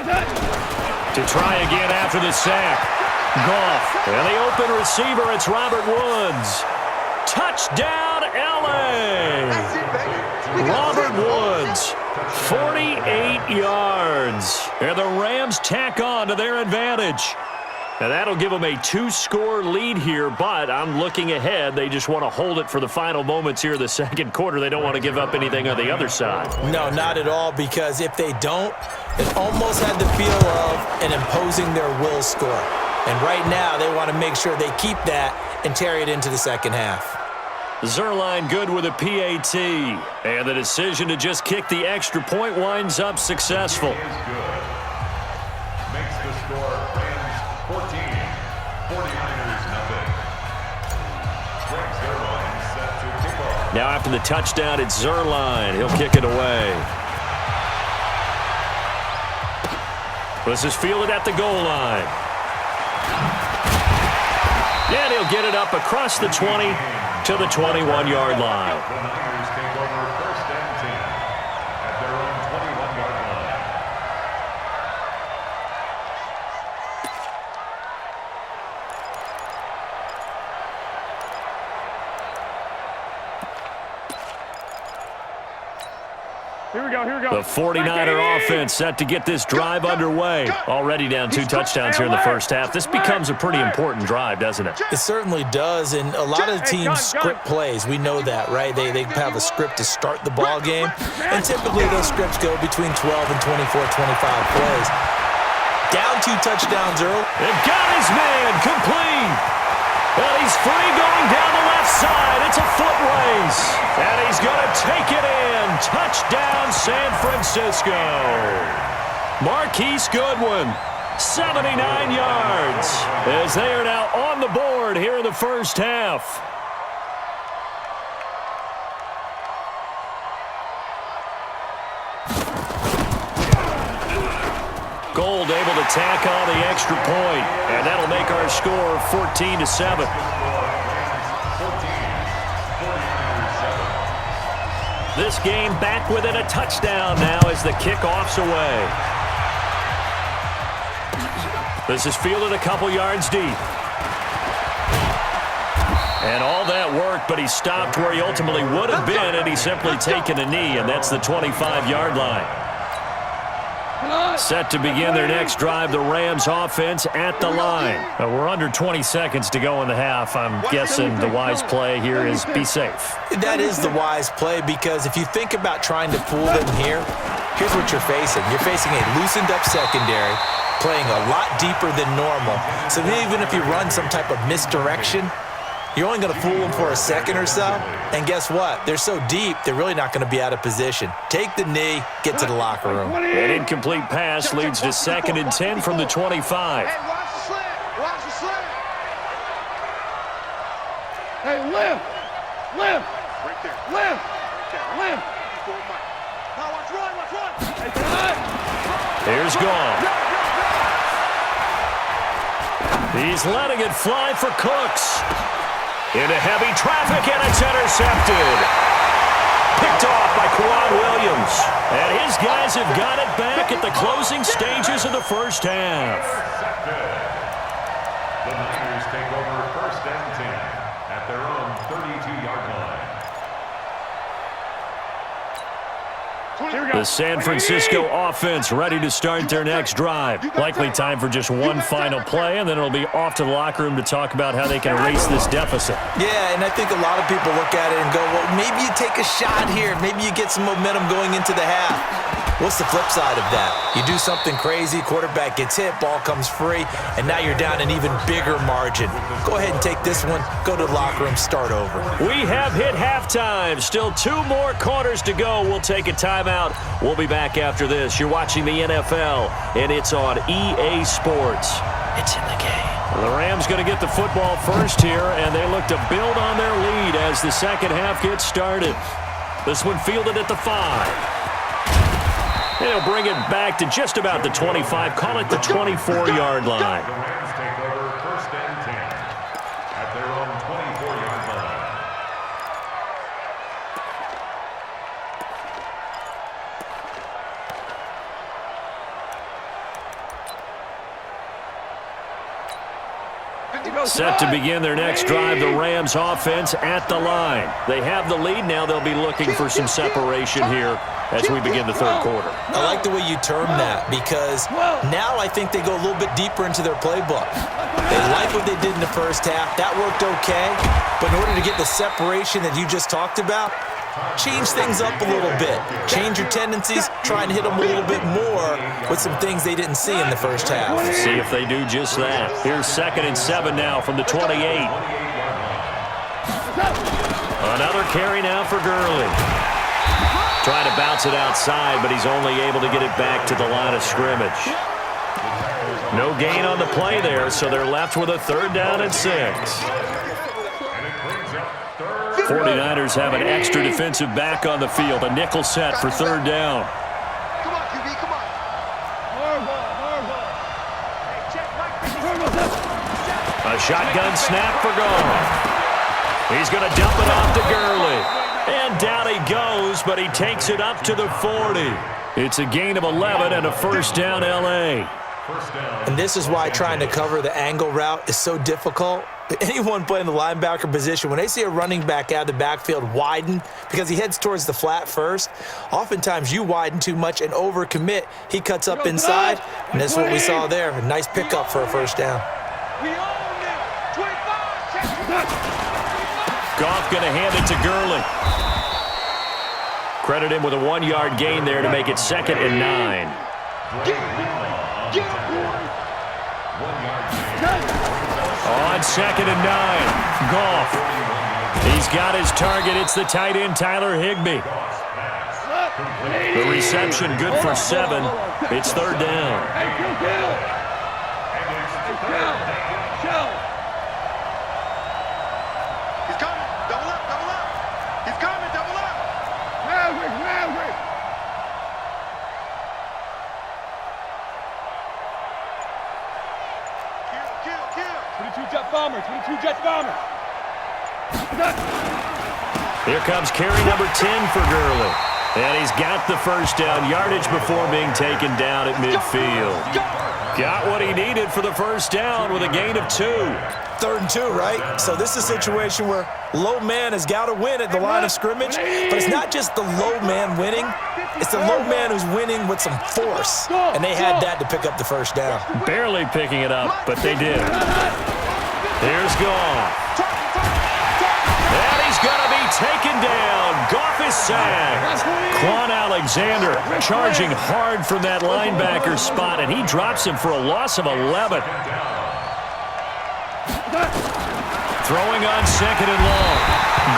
To try again after the sack. Goff. And the open receiver, it's Robert Woods. Touchdown, L.A. Robert Woods, 48 yards. And the Rams tack on to their advantage. Now, that'll give them a 2-score lead here, but I'm looking ahead. They just want to hold it for the final moments here in the second quarter. They don't want to give up anything on the other side. No, not at all, because if they don't, it almost had the feel of an imposing their will score. And right now, they want to make sure they keep that and carry it into the second half. Zerline good with a PAT. And the decision to just kick the extra point winds up successful. Makes the score Rams 14, 49ers nothing. Greg Zerline set to kick off. Now after the touchdown, it's Zerline. He'll kick it away. This is fielded at the goal line. And he'll get it up across the 20 to the 21-yard line. The Niners take over first and 10 at their own 21-yard line. Here we go. The 49er offense set to get this drive underway. Already down 2 touchdowns here in the first half. This becomes a pretty important drive, doesn't it? It certainly does, and a lot of the teams script plays. We know that, right? They have a script to start the ball game, and typically those scripts go between 12 and 24, 25 plays. Down 2 touchdowns early. It got his man complete. And he's free going down the left side. It's a foot race. And he's going to take it in. Touchdown, San Francisco. Marquise Goodwin, 79 yards, as they are now on the board here in the first half. Gold able to tack on the extra point, and that'll make our score 14-7. This game back within a touchdown now as the kickoff's away. This is fielded a couple yards deep. And all that work, but he stopped where he ultimately would have been, and he's simply taken a knee, and that's the 25-yard line. Set to begin their next drive, the Rams offense at the line. We're under 20 seconds to go in the half. I'm guessing the wise play here is be safe. That is the wise play, because if you think about trying to fool them here, here's what you're facing. You're facing a loosened up secondary, playing a lot deeper than normal. So even if you run some type of misdirection, you're only going to fool them for a second or so. And guess what? They're so deep, they're really not going to be out of position. Take the knee, get to the locker room. An incomplete pass leads to 2nd and 10 from the 25. Hey, watch the slant. Watch the slant. Hey, lift. Lift. Right there. Lift. Lift. Now watch run. Watch run. Hey, good. Here's Goff. He's letting it fly for Cooks. Into heavy traffic, and it's intercepted. Picked off by Quan Williams. And his guys have got it back at the closing stages of the first half. The Niners take over first and 10 at their own 32-yard line. The San Francisco offense ready to start their next drive. Likely time for just one final play, and then it'll be off to the locker room to talk about how they can erase this deficit. Yeah, and I think a lot of people look at it and go, well, maybe you take a shot here. Maybe you get some momentum going into the half. What's the flip side of that? You do something crazy, quarterback gets hit, ball comes free, and now you're down an even bigger margin. Go ahead and take this one, go to the locker room, start over. We have hit halftime. Still 2 more quarters to go. We'll take a timeout. We'll be back after this. You're watching the NFL, and it's on EA Sports. It's in the game. The Rams going to get the football first here, and they look to build on their lead as the second half gets started. This one fielded at the 5. They'll bring it back to just about the 25, call it the 24-yard line. The Rams take over first and 10 at their own 24-yard line. Set to begin their next drive, the Rams offense at the line. They have the lead. Now they'll be looking for some separation here as we begin the third quarter. I like the way you term that because now I think they go a little bit deeper into their playbook. They like what they did in the first half. That worked okay. But in order to get the separation that you just talked about, change things up a little bit. Change your tendencies, try and hit them a little bit more with some things they didn't see in the first half. See if they do just that. Here's 2nd and 7 now from the 28. Another carry now for Gurley. Trying to bounce it outside, but he's only able to get it back to the line of scrimmage. No gain on the play there, so they're left with a 3rd down and 6. 49ers have an extra defensive back on the field. A nickel set for 3rd down. Come on, QB, come on. A shotgun snap for Goff. He's going to dump it off to Gurley. And down he goes, but he takes it up to the 40. It's a gain of 11 and a 1st down, L.A. And this is why trying to cover the angle route is so difficult. Anyone playing the linebacker position, when they see a running back out of the backfield widen because he heads towards the flat first, oftentimes you widen too much and overcommit. He cuts up inside, and that's what we saw there. A nice pickup for a 1st down. Goff going to hand it to Gurley. Credit him with a 1-yard gain there to make it 2nd and 9. On 2nd and 9, Goff. He's got his target. It's the tight end, Tyler Higbee. The reception good for 7. It's 3rd down. He's coming. Double up, double up. He's coming, double up. Maverick. Kill. 22 jet bomber. Here comes carry number 10 for Gurley. And he's got the 1st down, yardage before being taken down at midfield. Got what he needed for the 1st down with a gain of 2. 3rd and 2, right? So this is a situation where low man has got to win at the line of scrimmage, but it's not just the low man winning. It's the low man who's winning with some force, and they had that to pick up the 1st down. Barely picking it up, but they did. Here's Goff. And he's going to be taken down. Goff is sacked. Quan Alexander charging hard from that linebacker spot, and he drops him for a loss of 11. Throwing on 2nd and long.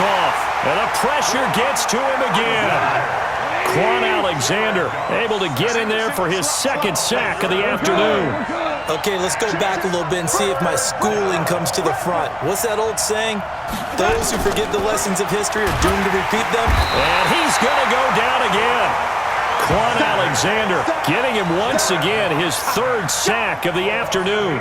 Goff, and the pressure gets to him again. Quan Alexander able to get in there for his 2nd sack of the afternoon. Okay, let's go back a little bit and see if my schooling comes to the front. What's that old saying? Those who forget the lessons of history are doomed to repeat them. And he's going to go down again. Quan Alexander getting him once again, his 3rd sack of the afternoon.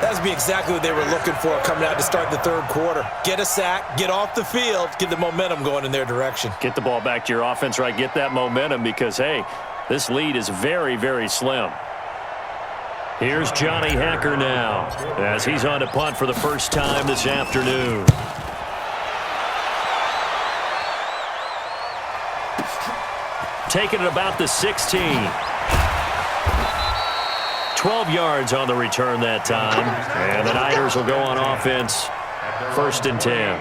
That would be exactly what they were looking for coming out to start the 3rd quarter. Get a sack, get off the field, get the momentum going in their direction. Get the ball back to your offense, right? Get that momentum because, hey, this lead is very, very slim. Here's Johnny Hacker now as he's on to punt for the 1st time this afternoon. Taking it about the 16. 12 yards on the return that time. And the Niners will go on offense. 1st and 10.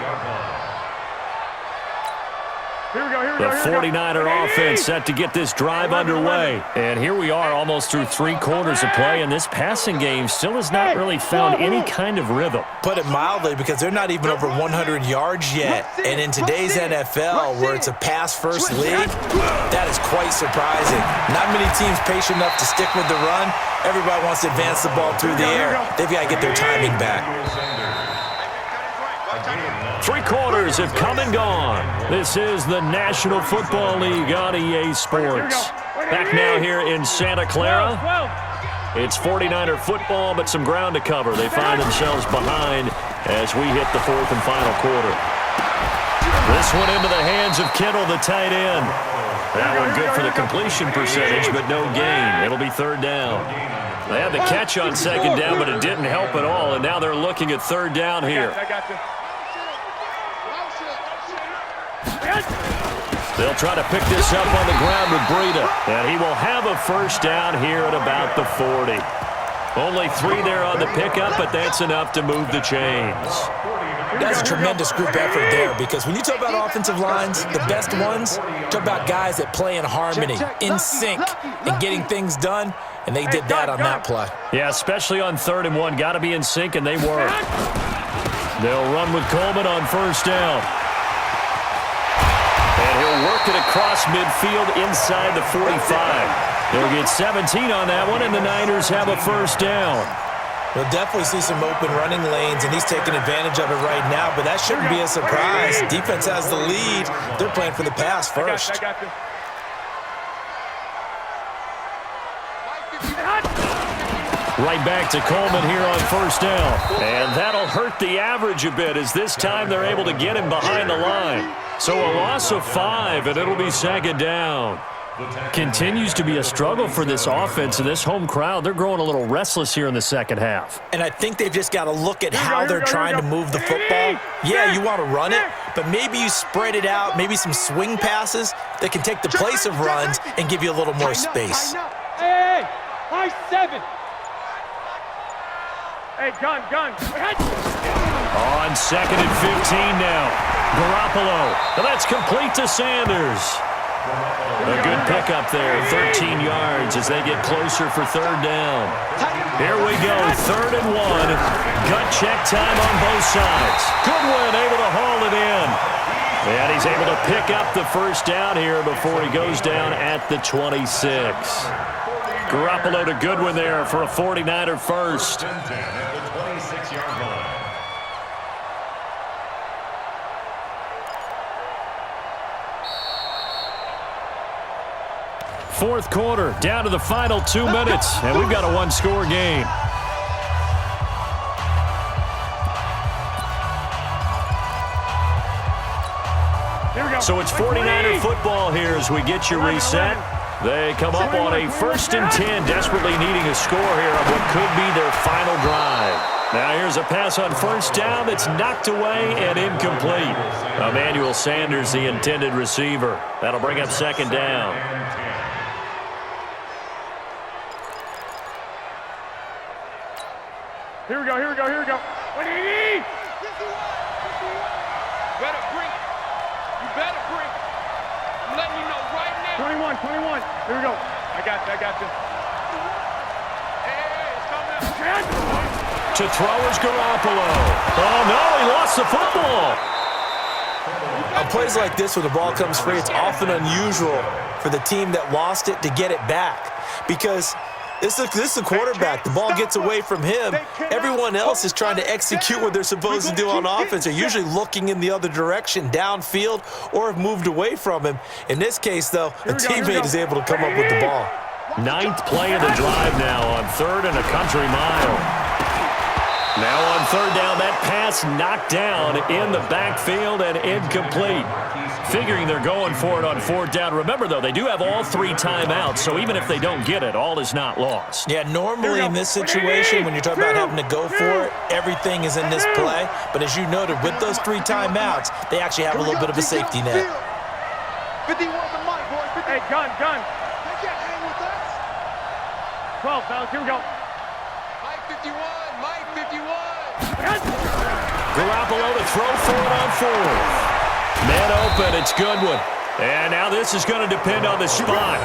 The 49er offense set to get this drive underway. And here we are almost through 3 quarters of play, and this passing game still has not really found any kind of rhythm. Put it mildly, because they're not even over 100 yards yet. And in today's NFL, where it's a pass-first league, that is quite surprising. Not many teams patient enough to stick with the run. Everybody wants to advance the ball through the air. They've got to get their timing back. 3 quarters have come and gone. This is the National Football League on EA Sports. Back now here in Santa Clara. It's 49er football, but some ground to cover. They find themselves behind as we hit the 4th and final quarter. This one into the hands of Kittle, the tight end. That one good for the completion percentage, but no gain. It'll be third down. They had the catch on second down, but it didn't help at all, and now they're looking at third down here. They'll try to pick this up on the ground with Breida, and he will have a first down here at about the 40. Only 3 there on the pickup, but that's enough to move the chains. That's a tremendous group effort there, because when you talk about offensive lines, the best ones, talk about guys that play in harmony, in sync, and getting things done, and they did that on that play. Yeah, especially on 3rd and 1. Got to be in sync, and they were. They'll run with Coleman on first down. And he'll work it across midfield inside the 45. They'll get 17 on that one, and the Niners have a first down. We'll definitely see some open running lanes, and he's taking advantage of it right now, but that shouldn't be a surprise. Defense has the lead. They're playing for the pass first. Right back to Coleman here on first down. And that'll hurt the average a bit, as this time they're able to get him behind the line. So a loss of 5, and it'll be second down. Continues to be a struggle for this offense and this home crowd. They're growing a little restless here in the second half. And I think they've just got to look at how they're trying to move the football. Yeah, you want to run it, but maybe you spread it out, maybe some swing passes that can take the place of runs and give you a little more space. Hey, high 7. Hey, gun. On 2nd and 15 now. Garoppolo. Well, that's complete to Sanders. A good pickup there, 13 yards as they get closer for third down. Here we go, 3rd and 1. Gut check time on both sides. Goodwin able to haul it in. And he's able to pick up the first down here before he goes down at the 26. Garoppolo to Goodwin there for a 49er first. Fourth quarter, down to the final 2 minutes, and we've got a one-score game. So it's 49er football here as we get you reset. They come up on a 1st and 10, desperately needing a score here on what could be their final drive. Now here's a pass on first down that's knocked away and incomplete. Emmanuel Sanders, the intended receiver. That'll bring up second down. Here we go. What do you need? Better bring. You better bring. I'm letting you know right now. 21. Here we go. I got you. Hey, it's coming up. To throw is Garoppolo. Oh, no, he lost the football. On plays like this, when the ball comes free, it's often unusual for the team that lost it to get it back, because this is the quarterback. The ball gets away from him. Everyone else is trying to execute what they're supposed to do on offense. They're usually looking in the other direction, downfield, or have moved away from him. In this case, though, a teammate is able to come up with the ball. 9th play of the drive now on 3rd and a country mile. Now on 3rd down, that pass knocked down in the backfield and incomplete. Figuring they're going for it on 4th down. Remember, though, they do have all 3 timeouts, so even if they don't get it, all is not lost. Yeah, normally in this situation, when you're talking about having to go for it, everything is in this play. But as you noted, with those 3 timeouts, they actually have a little bit of a safety net. 51 the mic, boys. Hey, gun. They can't hang with us. 12, fellas, here we go. Mike 51. Garoppolo to throw for it on 4th. Man open, it's Goodwin. And now this is going to depend on the spot.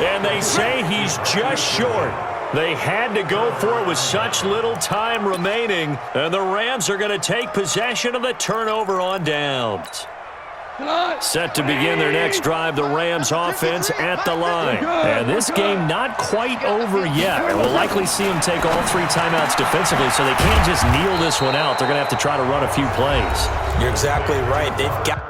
And they say he's just short. They had to go for it with such little time remaining. And the Rams are going to take possession of the turnover on downs. Set to begin their next drive, the Rams offense at the line. And this game not quite over yet. We'll likely see them take all 3 timeouts defensively, so they can't just kneel this one out. They're going to have to try to run a few plays. You're exactly right. They've got